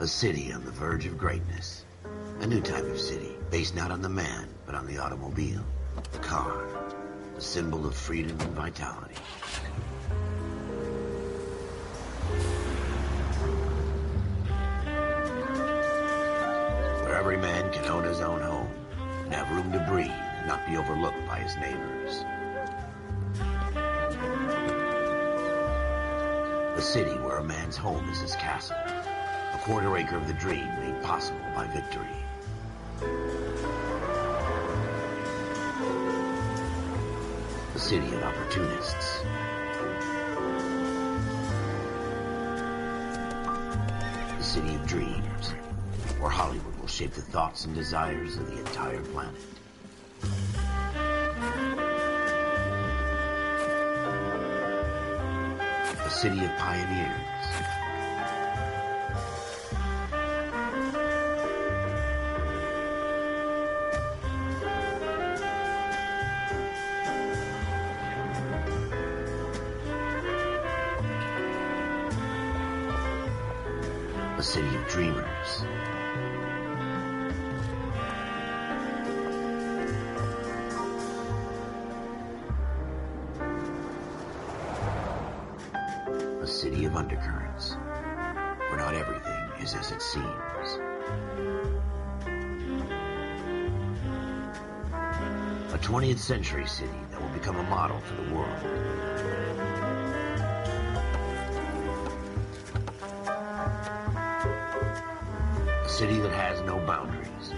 A city on the verge of greatness. A new type of city, based not on the man, but on the automobile. The car. The symbol of freedom and vitality. Where every man can own his own home, and have room to breathe, and not be overlooked by his neighbors. A city where a man's home is his castle. A quarter acre of the dream made possible by victory. A city of opportunists. A city of dreams, where Hollywood will shape the thoughts and desires of the entire planet. A city of pioneers. A city of dreamers. A city of undercurrents, where not everything is as it seems. A 20th century city that will become a model for the world. A city that has no boundaries,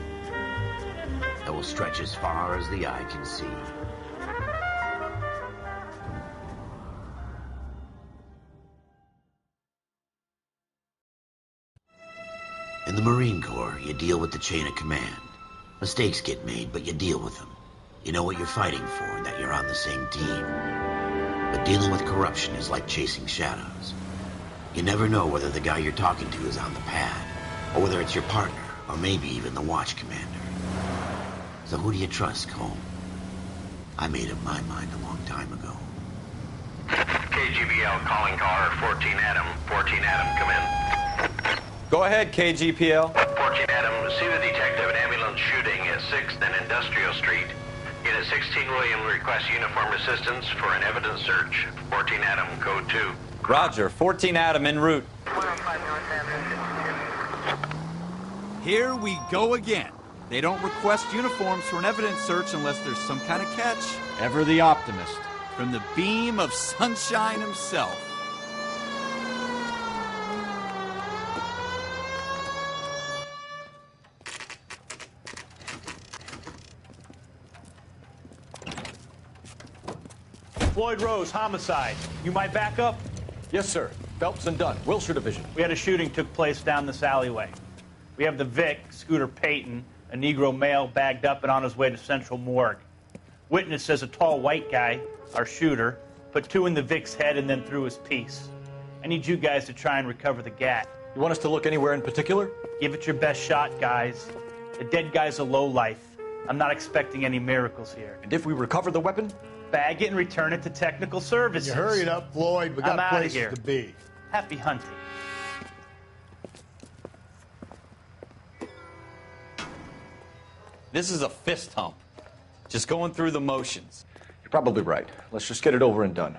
that will stretch as far as the eye can see. In the Marine Corps, you deal with the chain of command. Mistakes get made, but you deal with them. You know what you're fighting for and that you're on the same team. But dealing with corruption is like chasing shadows. You never know whether the guy you're talking to is on the pad, or whether it's your partner, or maybe even the watch commander. So who do you trust, Cole? I made up my mind a long time ago. KGBL calling car 14 Adam. 14 Adam, come in. Go ahead, KGPL. 14 Adam, see the detective at ambulance shooting at 6th and Industrial Street. Unit 16 William requests uniform assistance for an evidence search. 14 Adam, code 2. Roger, 14 Adam en route. 105 North Avenue. Here we go again. They don't request uniforms for an evidence search unless there's some kind of catch. Ever the optimist. From the beam of sunshine himself. Floyd Rose, homicide. You might back up? Yes, sir. Phelps and Dunn, Wilshire Division. We had a shooting took place down this alleyway. We have the Vic, Scooter Payton, a Negro male bagged up and on his way to Central Morgue. Witness says a tall white guy, our shooter, put 2 in the Vic's head and then threw his piece. I need you guys to try and recover the gat. You want us to look anywhere in particular? Give it your best shot, guys. The dead guy's a lowlife. I'm not expecting any miracles here. And if we recover the weapon? Bag it and return it to technical services. You hurry it up, Floyd. We I'm got outta places here. to be. Happy hunting. This is a fist hump. Just going through the motions. You're probably right. Let's just get it over and done.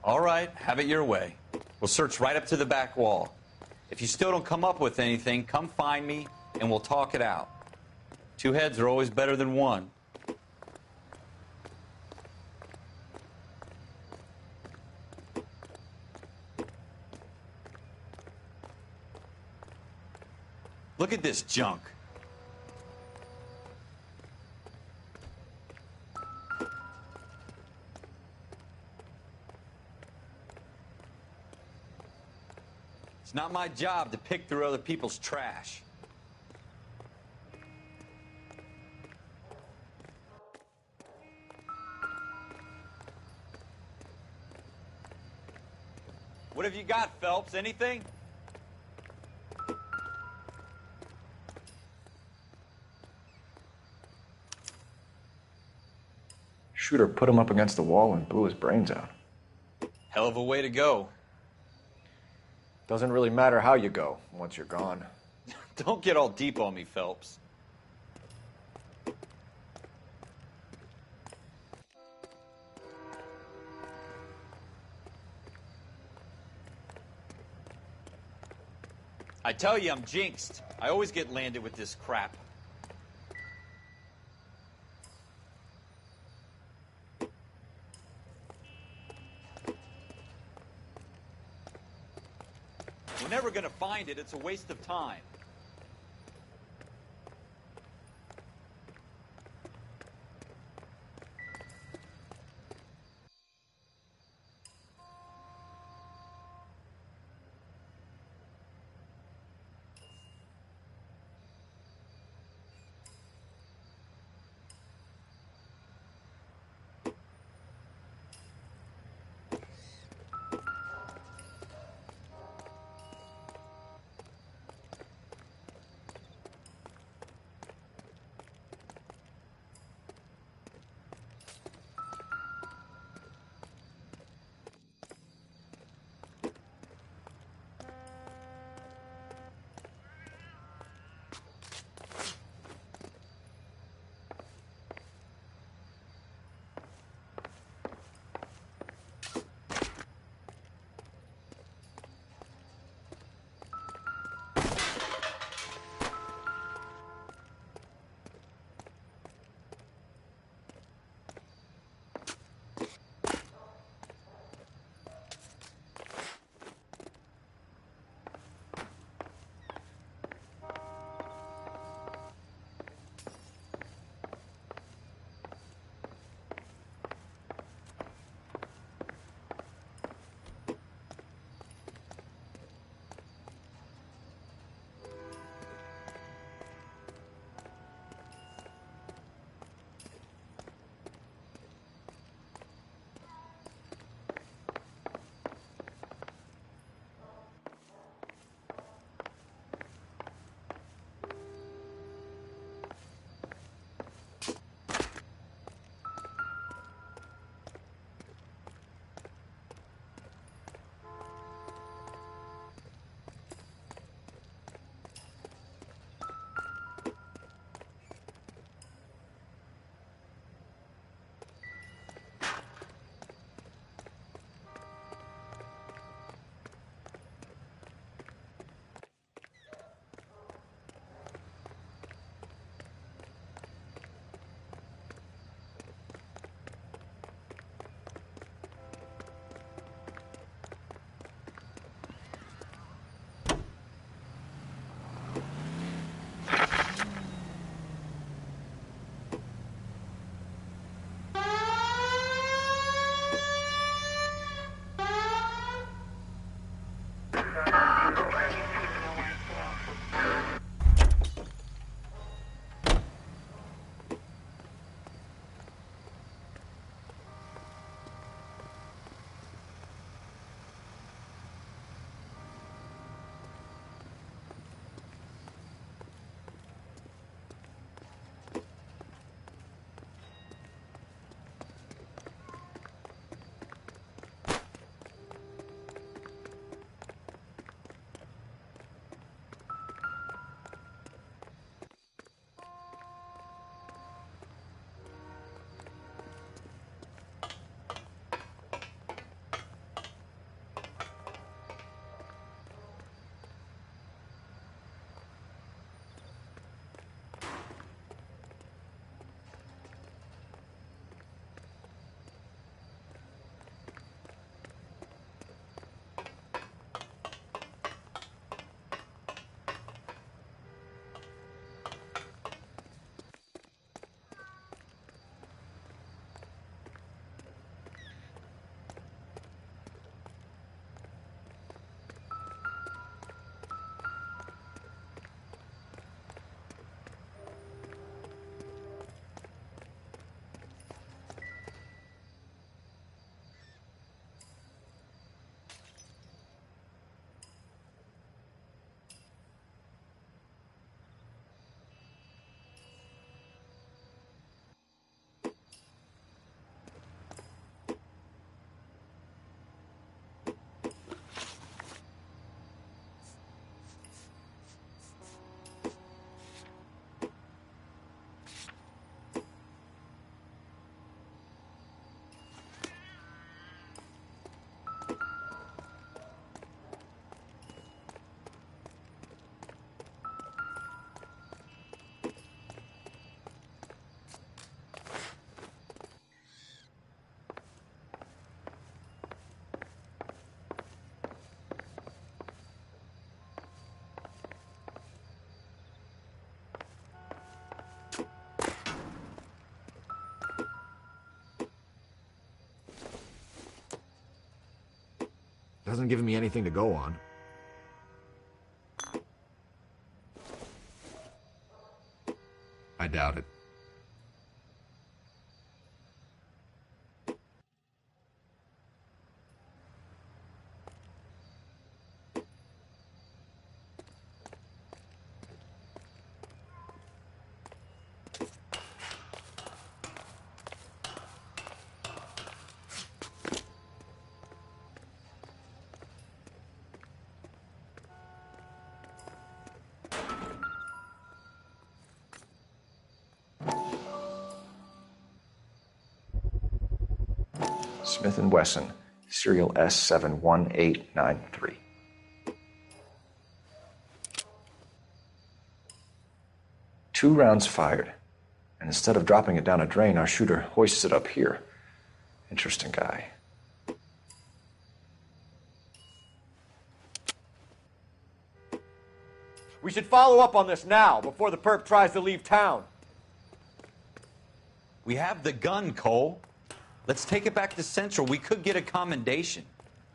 All right, have it your way. We'll search right up to the back wall. If you still don't come up with anything, come find me and we'll talk it out. 2 heads are always better than 1. Look at this junk. It's not my job to pick through other people's trash. What have you got, Phelps? Anything? Shooter put him up against the wall and blew his brains out. Hell of a way to go. Doesn't really matter how you go once you're gone. Don't get all deep on me, Phelps. I tell you, I'm jinxed. I always get landed with this crap. We're never going to find it. It's a waste of time. Hasn't given me anything to go on. I doubt it. Smith & Wesson, serial S71893. Two rounds fired, and instead of dropping it down a drain, our shooter hoists it up here. Interesting guy. We should follow up on this now, before the perp tries to leave town. We have the gun, Cole. Let's take it back to Central. We could get a commendation.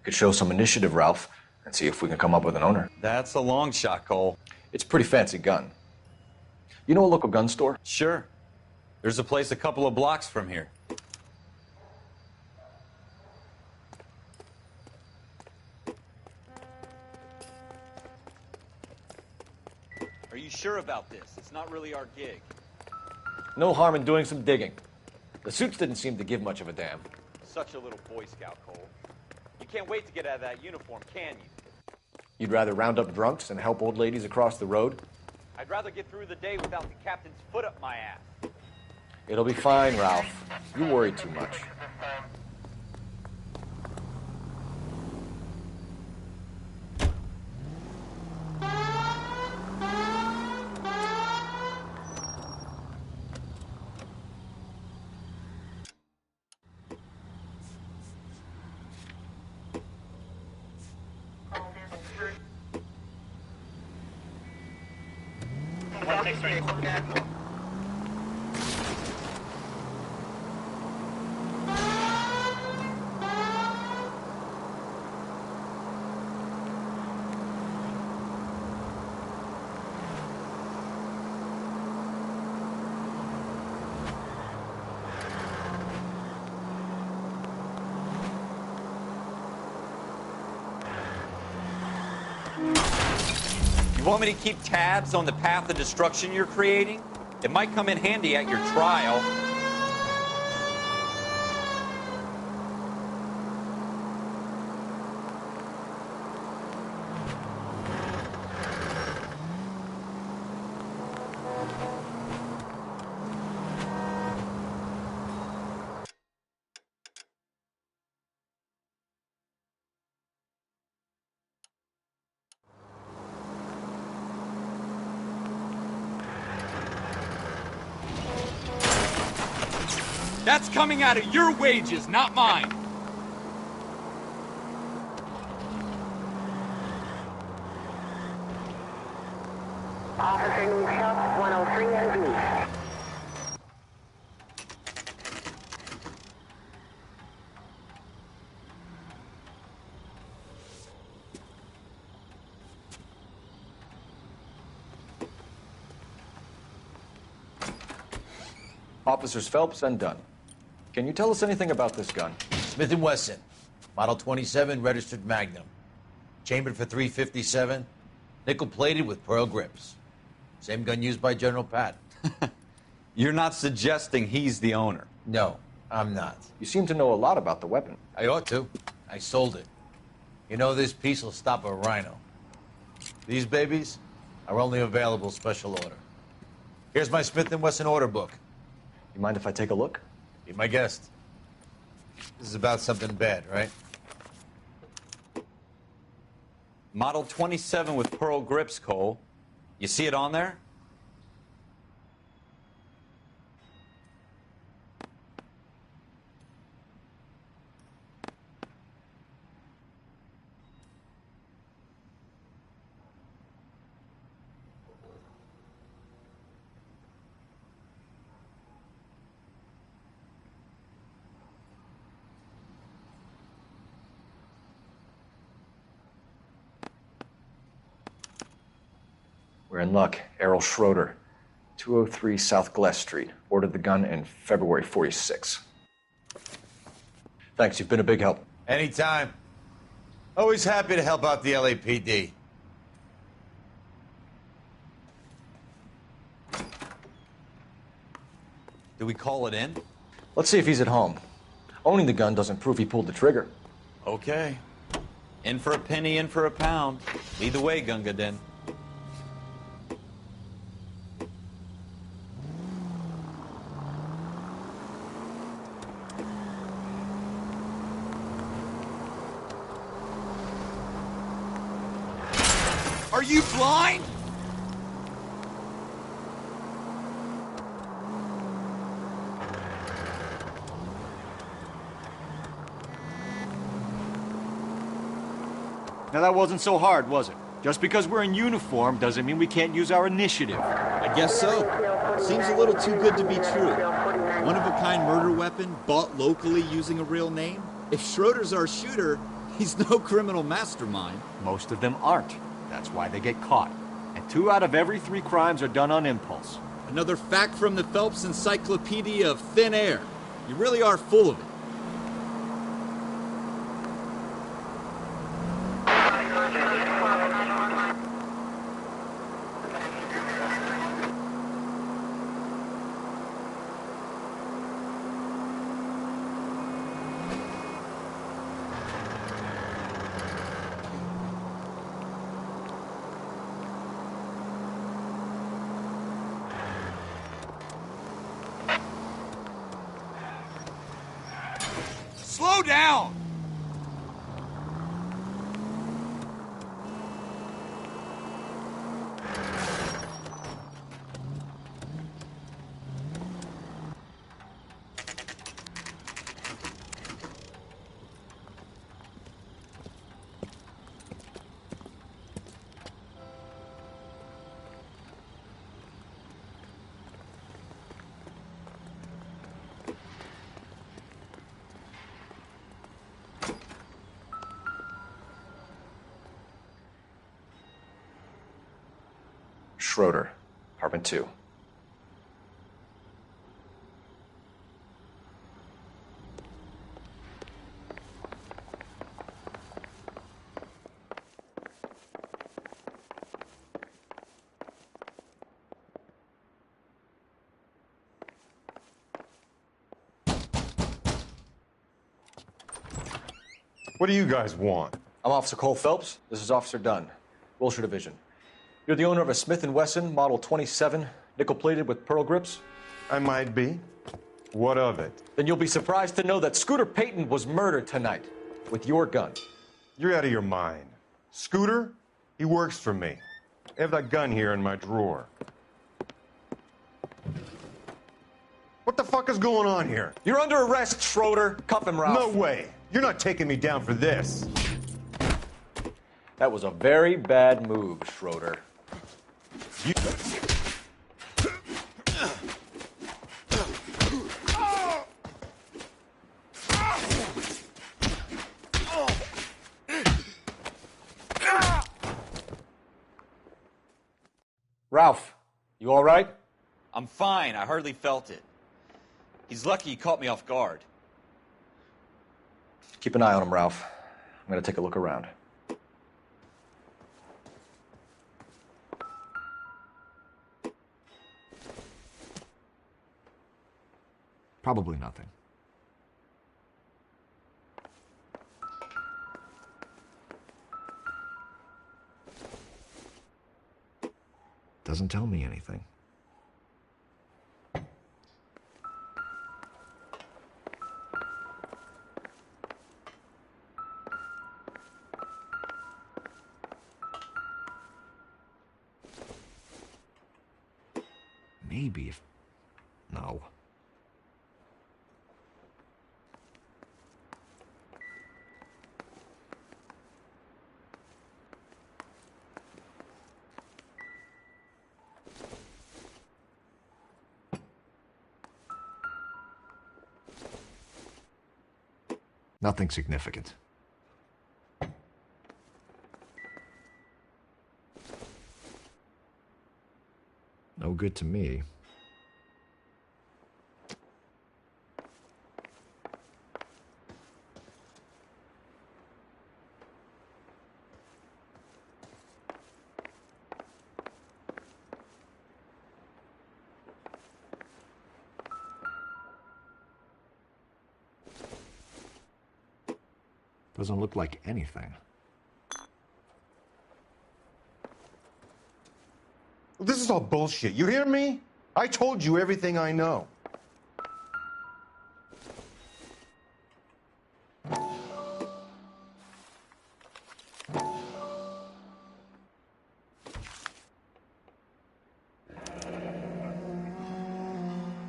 We could show some initiative, Ralph, and see if we can come up with an owner. That's a long shot, Cole. It's a pretty fancy gun. You know a local gun store? Sure. There's a place a couple of blocks from here. Are you sure about this? It's not really our gig. No harm in doing some digging. The suits didn't seem to give much of a damn. Such a little Boy Scout, Cole. You can't wait to get out of that uniform, can you? You'd rather round up drunks and help old ladies across the road? I'd rather get through the day without the captain's foot up my ass. It'll be fine, Ralph. You worry too much. You want me to keep tabs on the path of destruction you're creating? It might come in handy at your trial. That's coming out of your wages, not mine. Officer needs help, 103 and B. Officers Phelps and Dunn. Can you tell us anything about this gun? Smith & Wesson, Model 27, registered Magnum. Chambered for .357, nickel-plated with pearl grips. Same gun used by General Patton. You're not suggesting he's the owner? No, I'm not. You seem to know a lot about the weapon. I ought to. I sold it. You know, this piece will stop a rhino. These babies are only available special order. Here's my Smith & Wesson order book. You mind if I take a look? Be my guest. This is about something bad, right? Model 27 with pearl grips, Cole. You see it on there? We're in luck. Errol Schroeder, 203 South Glass Street. Ordered the gun in February 46. Thanks, you've been a big help. Anytime. Always happy to help out the LAPD. Do we call it in? Let's see if he's at home. Owning the gun doesn't prove he pulled the trigger. Okay. In for a penny, in for a pound. Lead the way, Gunga Din. Are you blind? Now that wasn't so hard, was it? Just because we're in uniform doesn't mean we can't use our initiative. I guess so. Seems a little too good to be true. One-of-a-kind murder weapon bought locally using a real name? If Schroeder's our shooter, he's no criminal mastermind. Most of them aren't. That's why they get caught. And 2 out of every 3 crimes are done on impulse. Another fact from the Phelps Encyclopedia of Thin Air. You really are full of it. Slow down! Schroeder, apartment 2. What do you guys want? I'm Officer Cole Phelps. This is Officer Dunn, Wilshire Division. You're the owner of a Smith & Wesson Model 27, nickel-plated with pearl grips? I might be. What of it? Then you'll be surprised to know that Scooter Payton was murdered tonight with your gun. You're out of your mind. Scooter? He works for me. I have that gun here in my drawer. What the fuck is going on here? You're under arrest, Schroeder. Cuff him, Ralph. No way. You're not taking me down for this. That was a very bad move, Schroeder. You... Ralph, you all right? I'm fine. I hardly felt it. He's lucky he caught me off guard. Keep an eye on him, Ralph. I'm gonna take a look around. Probably nothing. Doesn't tell me anything. Maybe if... No. Nothing significant. No good to me. Doesn't look like anything. This is all bullshit. You hear me? I told you everything I know.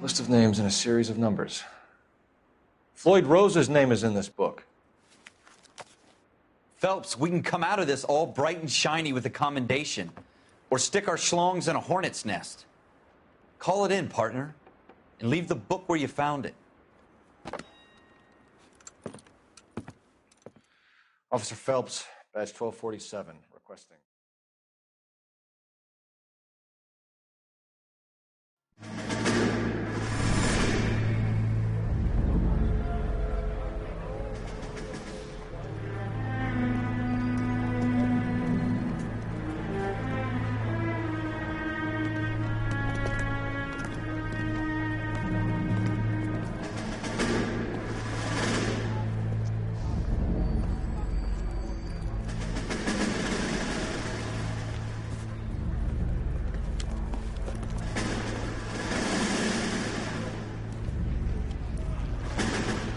List of names and a series of numbers. Floyd Rose's name is in this book. Phelps, we can come out of this all bright and shiny with a commendation. Or stick our schlongs in a hornet's nest. Call it in, partner. And leave the book where you found it. Officer Phelps, badge 1247, requesting.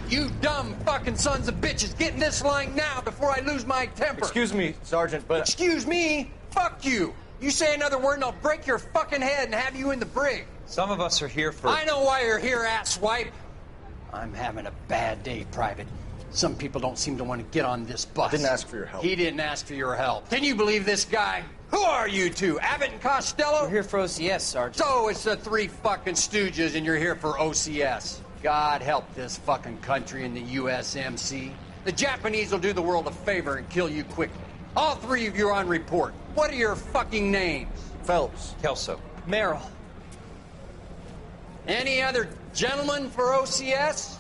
You dumb fucking sons of bitches, get in this line now before I lose my temper. Excuse me, Sergeant, but... Excuse me? Fuck you. You say another word and I'll break your fucking head and have you in the brig. Some of us are here for... I know why you're here, asswipe. I'm having a bad day, Private. Some people don't seem to want to get on this bus. I didn't ask for your help. He didn't ask for your help. Can you believe this guy? Who are you two? Abbott and Costello? We're here for OCS, Sergeant. So it's the three fucking stooges and you're here for OCS. God help this fucking country and the USMC. The Japanese will do the world a favor and kill you quickly. All three of you are on report. What are your fucking names? Phelps. Kelso. Merrill. Any other gentlemen for OCS?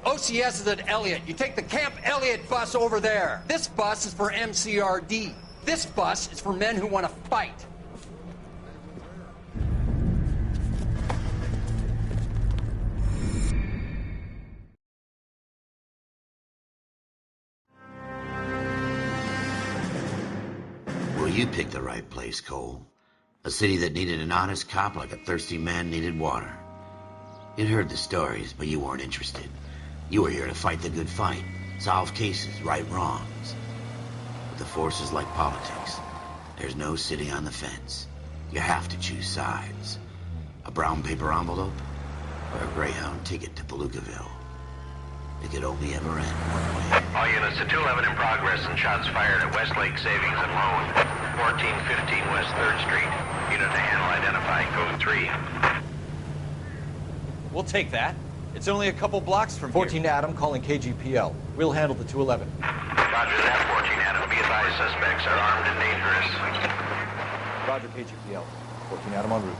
OCS is at Elliott. You take the Camp Elliott bus over there. This bus is for MCRD. This bus is for men who want to fight. Well, you picked the right place, Cole. A city that needed an honest cop like a thirsty man needed water. You'd heard the stories, but you weren't interested. You were here to fight the good fight, solve cases, right wrongs. But the force is like politics. There's no sitting on the fence. You have to choose sides. A brown paper envelope or a Greyhound ticket to Palookaville. It could only ever end one way. All units to 211 in progress and shots fired at Westlake Savings and Loan, 1415 West 3rd Street. Unit to handle identified, code 3. We'll take that. It's only a couple blocks from 14 here. Adam calling KGPL. We'll handle the 211. Roger that, 14 Adam. Be advised, suspects are armed and dangerous. Roger, KGPL. 14 Adam en route.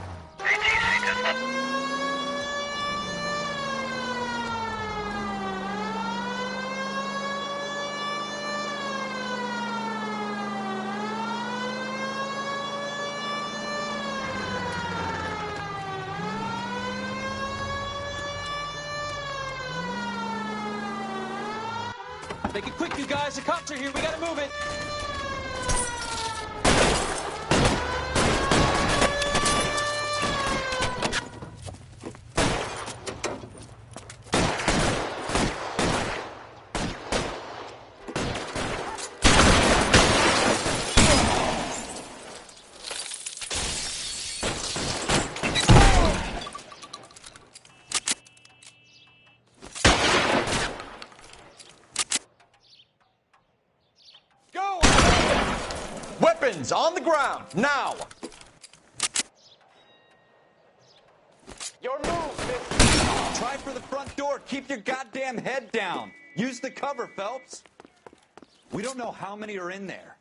Make it quick, you guys. The cops are here. We gotta move it. Weapons on the ground, now! Your move, miss. Try for the front door. Keep your goddamn head down. Use the cover, Phelps. We don't know how many are in there.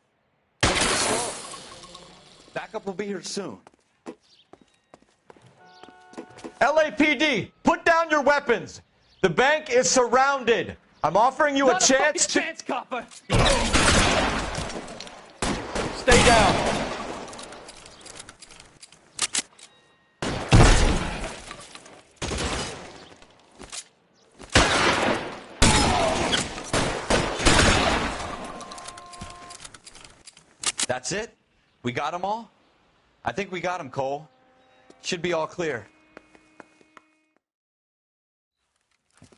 Backup will be here soon. LAPD, put down your weapons. The bank is surrounded. I'm offering you a chance to... chance, copper. Stay down. That's it? We got them all? I think we got them, Cole. Should be all clear.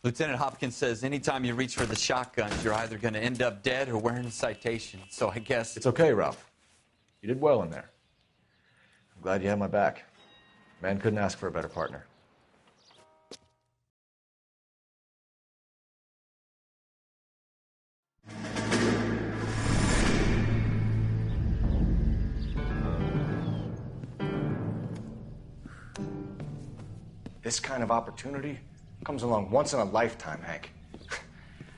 Lieutenant Hopkins says anytime you reach for the shotguns, you're either going to end up dead or wearing a citation. So I guess... It's okay, Ralph. You did well in there. I'm glad you had my back. Man couldn't ask for a better partner. This kind of opportunity comes along once in a lifetime, Hank.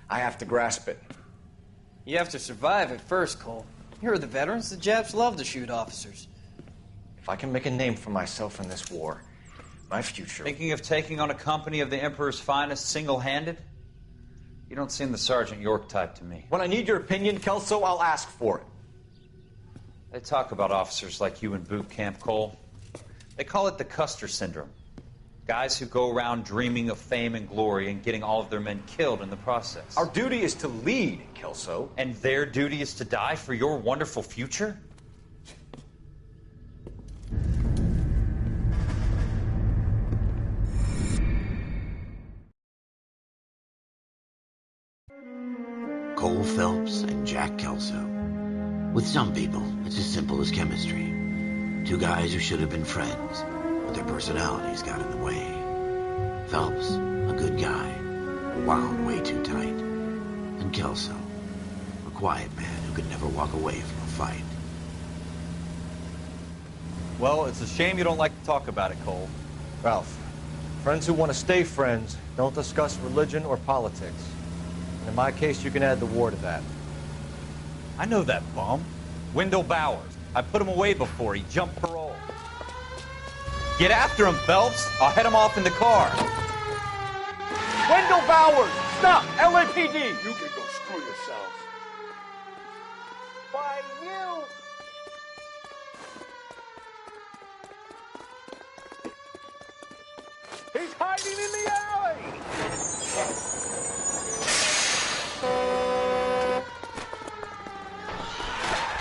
I have to grasp it. You have to survive it first, Cole. Here are the veterans. The Japs love to shoot officers. If I can make a name for myself in this war, my future... Thinking of taking on a company of the Emperor's finest single-handed? You don't seem the Sergeant York type to me. When I need your opinion, Kelso, I'll ask for it. They talk about officers like you in boot camp, Cole. They call it the Custer syndrome. Guys who go around dreaming of fame and glory and getting all of their men killed in the process. Our duty is to lead, Kelso. And their duty is to die for your wonderful future? Cole Phelps and Jack Kelso. With some people, it's as simple as chemistry. Two guys who should have been friends, but their personalities got in the way. Phelps, a good guy, wound way too tight. And Kelso, a quiet man who could never walk away from a fight. Well, it's a shame you don't like to talk about it, Cole. Ralph, friends who want to stay friends don't discuss religion or politics. And in my case, you can add the war to that. I know that bum. Wendell Bowers. I put him away before he jumped parole. Get after him, Phelps. I'll head him off in the car. Wendell Bowers! Stop! LAPD! You can go screw yourselves. By you! He's hiding in the alley!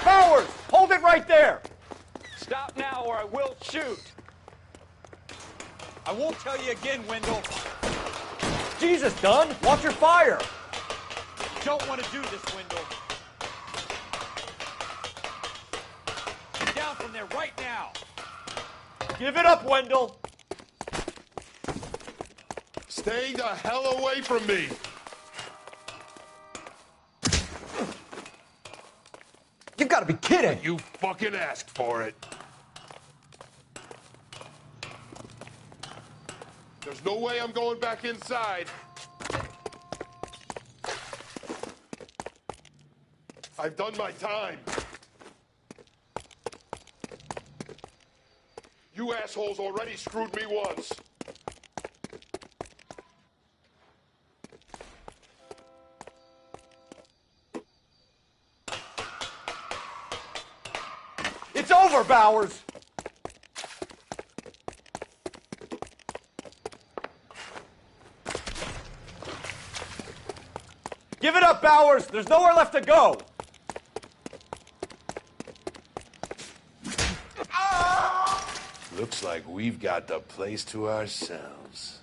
Bowers! Hold it right there! Stop now or I will shoot. I won't tell you again, Wendell. Jesus, Dunn! Watch your fire! Don't want to do this, Wendell. Get down from there right now. Give it up, Wendell! Stay the hell away from me! You've got to be kidding! You fucking asked for it. There's no way I'm going back inside. I've done my time. You assholes already screwed me once. It's over, Bowers! Give it up, Bowers! There's nowhere left to go! Looks like we've got the place to ourselves.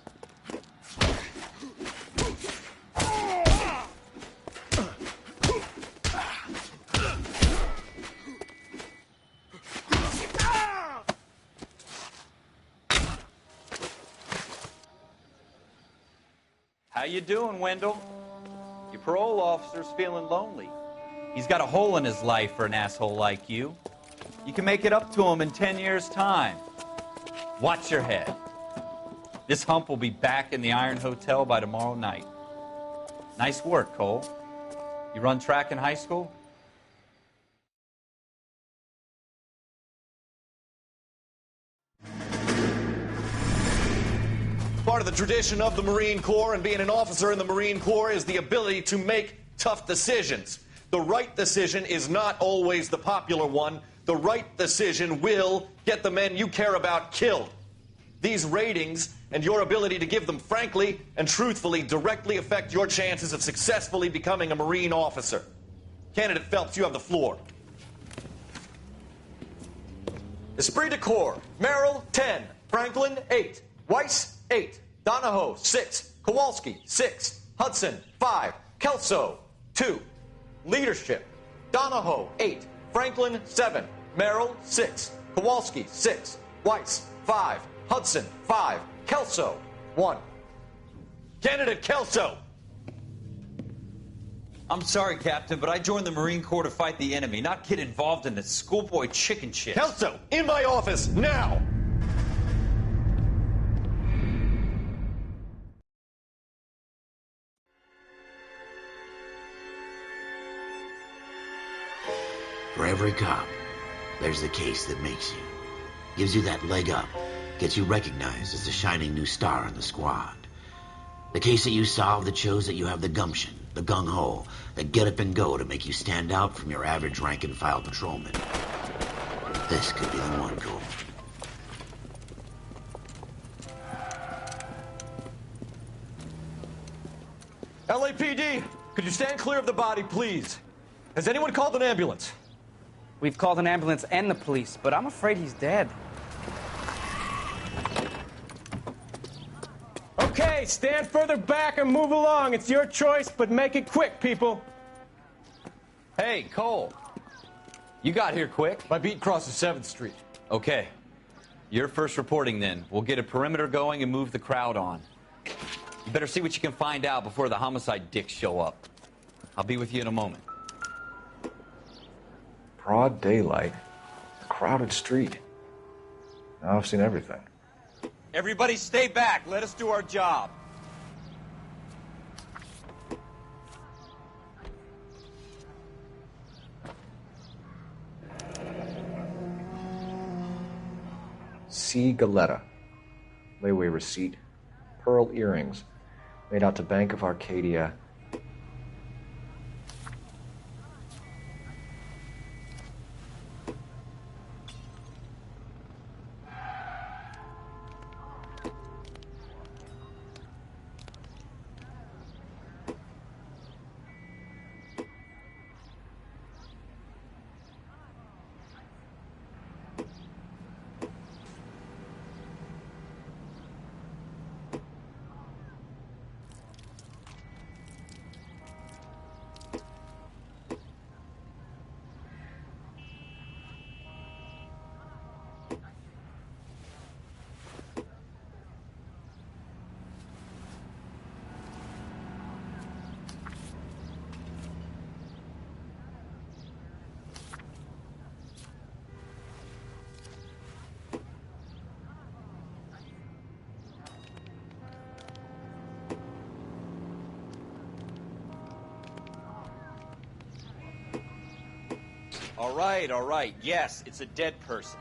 How you doing, Wendell? Your parole officer's feeling lonely. He's got a hole in his life for an asshole like you. You can make it up to him in 10 years' time. Watch your head. This hump will be back in the Iron Hotel by tomorrow night. Nice work, Cole. You run track in high school? Part of the tradition of the Marine Corps and being an officer in the Marine Corps is the ability to make tough decisions. The right decision is not always the popular one. The right decision will get the men you care about killed. These ratings and your ability to give them frankly and truthfully directly affect your chances of successfully becoming a Marine officer. Candidate Phelps, you have the floor. Esprit de Corps, Merrill, 10. Franklin, 8. Weiss, 8. Donahoe, 6. Kowalski, 6. Hudson, 5. Kelso, 2. Leadership, Donahoe, 8. Franklin, 7. Merrill, 6. Kowalski, 6. Weiss, 5. Hudson, 5. Kelso, 1. Candidate Kelso! I'm sorry, Captain, but I joined the Marine Corps to fight the enemy, not get involved in this schoolboy chicken shit. Kelso, in my office, now! For every cop, there's the case that makes you. Gives you that leg up. Gets you recognized as the shining new star in the squad. The case that you solve that shows that you have the gumption, the gung-ho, the get up and go to make you stand out from your average rank-and-file patrolman. This could be the one, Cole. LAPD, could you stand clear of the body, please? Has anyone called an ambulance? We've called an ambulance and the police, but I'm afraid he's dead. Okay, stand further back and move along. It's your choice, but make it quick, people. Hey, Cole. You got here quick. My beat crosses 7th Street. Okay. You're first reporting then. We'll get a perimeter going and move the crowd on. You better see what you can find out before the homicide dicks show up. I'll be with you in a moment. Broad daylight, a crowded street. Now I've seen everything. Everybody stay back. Let us do our job. C. Galetta. Layaway receipt. Pearl earrings. Made out to Bank of Arcadia. All right. Yes, it's a dead person.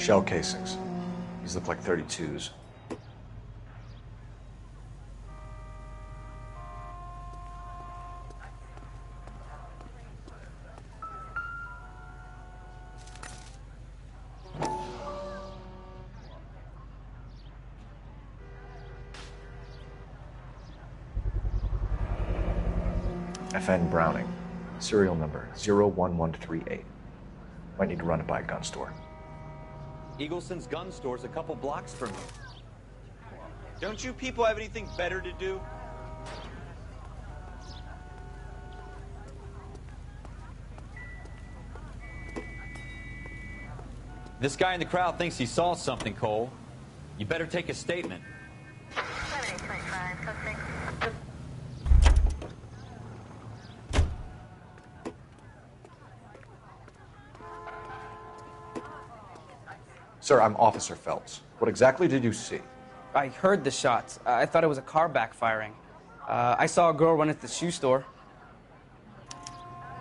Shell casings. These look like 32s. FN Browning. Serial number 01138. Might need to run it by a gun store. Eagleson's gun store's a couple blocks from here. Don't you people have anything better to do? This guy in the crowd thinks he saw something, Cole. You better take a statement. Sir, I'm Officer Phelps. What exactly did you see? I heard the shots. I thought it was a car backfiring. I saw a girl run at the shoe store.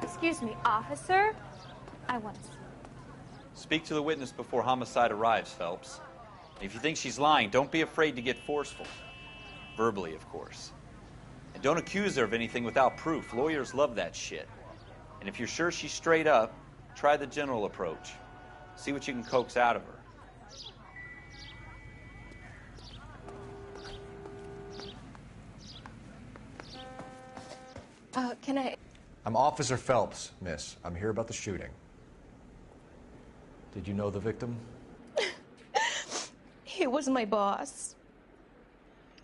Excuse me, officer? I want to see. Speak to the witness before homicide arrives, Phelps. If you think she's lying, don't be afraid to get forceful. Verbally, of course. And don't accuse her of anything without proof. Lawyers love that shit. And if you're sure she's straight up, try the general approach. See what you can coax out of her. Can I... I'm Officer Phelps, miss. I'm here about the shooting. Did you know the victim? He was my boss.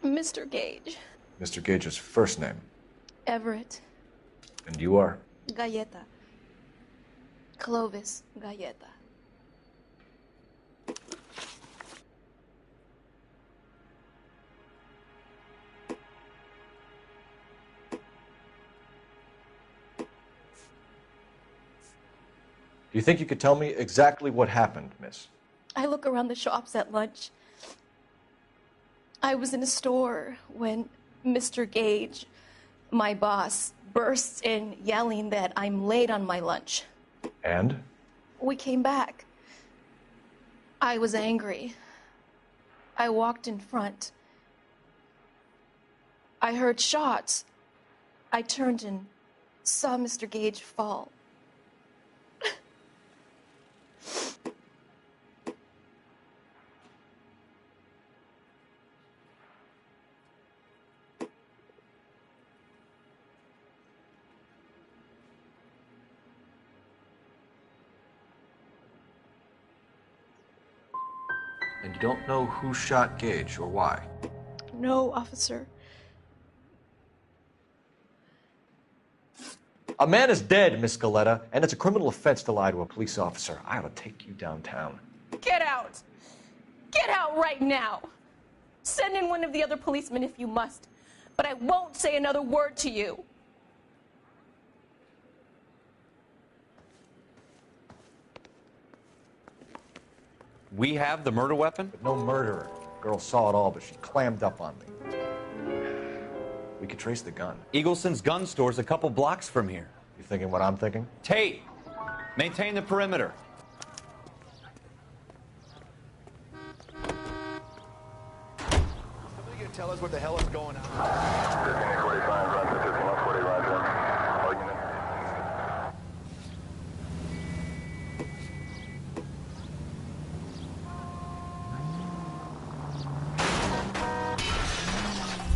Mr. Gage. Mr. Gage's first name. Everett. And you are? Galleta. Clovis Galleta. Do you think you could tell me exactly what happened, miss? I look around the shops at lunch. I was in a store when Mr. Gage, my boss, bursts in yelling that I'm late on my lunch. And? We came back. I was angry. I walked in front. I heard shots. I turned and saw Mr. Gage fall. And you don't know who shot Gage or why? No, officer. A man is dead, Miss Galletta, and it's a criminal offense to lie to a police officer. I ought to take you downtown. Get out! Get out right now! Send in one of the other policemen if you must, but I won't say another word to you. We have the murder weapon? But no murderer. Girl saw it all, but she clammed up on me. We could trace the gun. Eagleson's gun store's a couple blocks from here. You thinking what I'm thinking? Tate, maintain the perimeter. Somebody gonna tell us what the hell is going on? 1545, Roger, 1540, Roger. All units.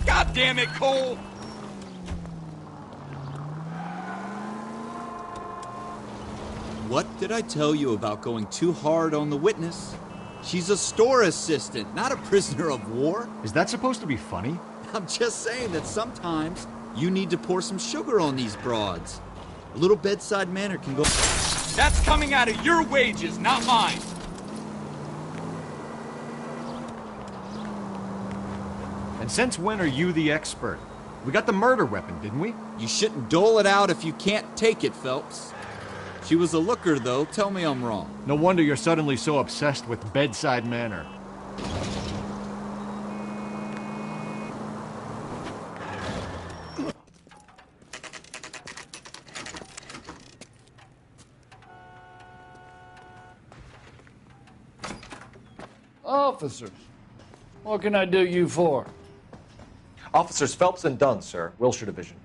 God damn it, Cole! What did I tell you about going too hard on the witness? She's a store assistant, not a prisoner of war. Is that supposed to be funny? I'm just saying that sometimes you need to pour some sugar on these broads. A little bedside manner can go... That's coming out of your wages, not mine! And since when are you the expert? We got the murder weapon, didn't we? You shouldn't dole it out if you can't take it, Phelps. She was a looker, though. Tell me I'm wrong. No wonder you're suddenly so obsessed with bedside manner. Officers, what can I do you for? Officers Phelps and Dunn, sir, Wilshire Division.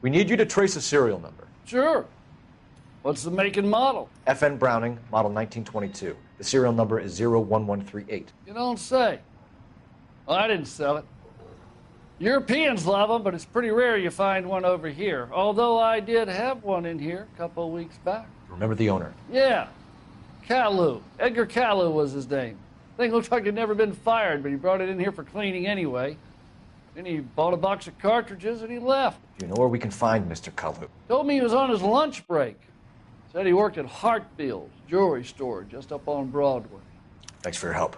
We need you to trace a serial number. Sure. What's the make and model? FN Browning, model 1922. The serial number is 01138. You don't say. Well, I didn't sell it. Europeans love them, but it's pretty rare you find one over here. Although I did have one in here a couple of weeks back. Remember the owner? Yeah. Kalu. Edgar Kalu was his name. Thing looked like he'd never been fired, but he brought it in here for cleaning anyway. Then he bought a box of cartridges and he left. Do you know where we can find Mr. Kalu? Told me he was on his lunch break. Said he worked at Hartfield's jewelry store just up on Broadway. Thanks for your help.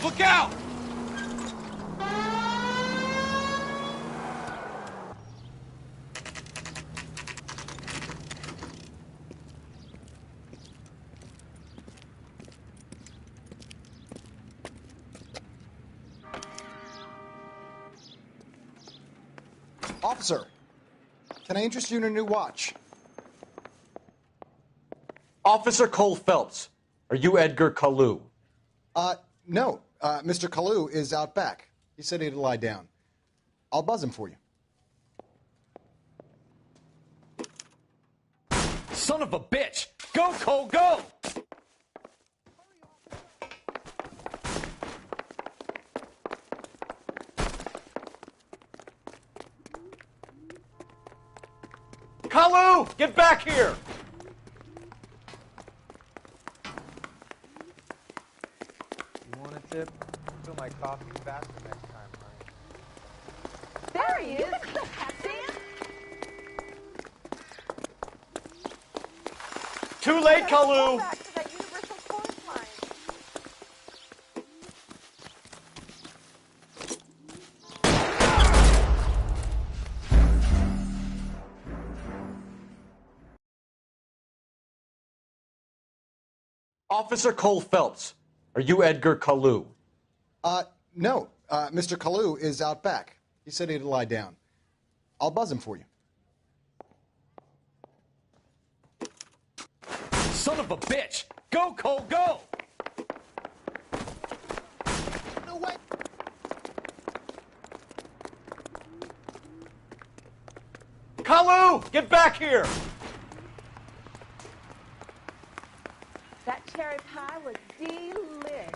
Look out! Officer, can I interest you in a new watch? Officer Cole Phelps, are you Edgar Kalu? No. Mr. Kalu is out back. He said he'd lie down. I'll buzz him for you. Son of a bitch! Go, Cole, go! Kalu, get back here! You want a tip? Fill my coffee faster next time, honey. There he is. Sam? Too late, Kalu! Back to that universal chorus line. Officer Cole Phelps, are you Edgar Kalu? No. Mr. Kalu is out back. He said he'd lie down. I'll buzz him for you. Son of a bitch! Go, Cole, go! No way! Kalu, get back here! That cherry pie was delish.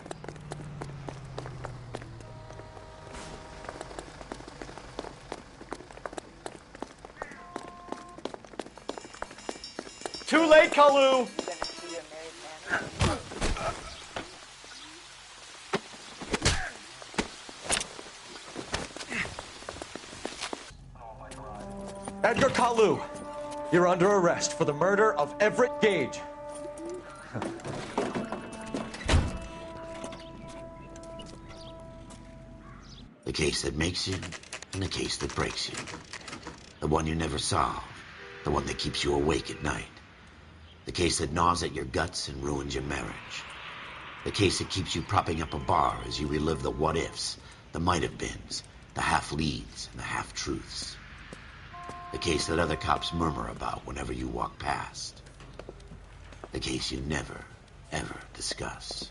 Too late, Kalu! Edgar Kalu, you're under arrest for the murder of Everett Gage. The case that makes you and the case that breaks you. The one you never solve. The one that keeps you awake at night. The case that gnaws at your guts and ruins your marriage. The case that keeps you propping up a bar as you relive the what-ifs, the might-have-beens, the half-leads, and the half-truths. The case that other cops murmur about whenever you walk past. The case you never, ever discuss.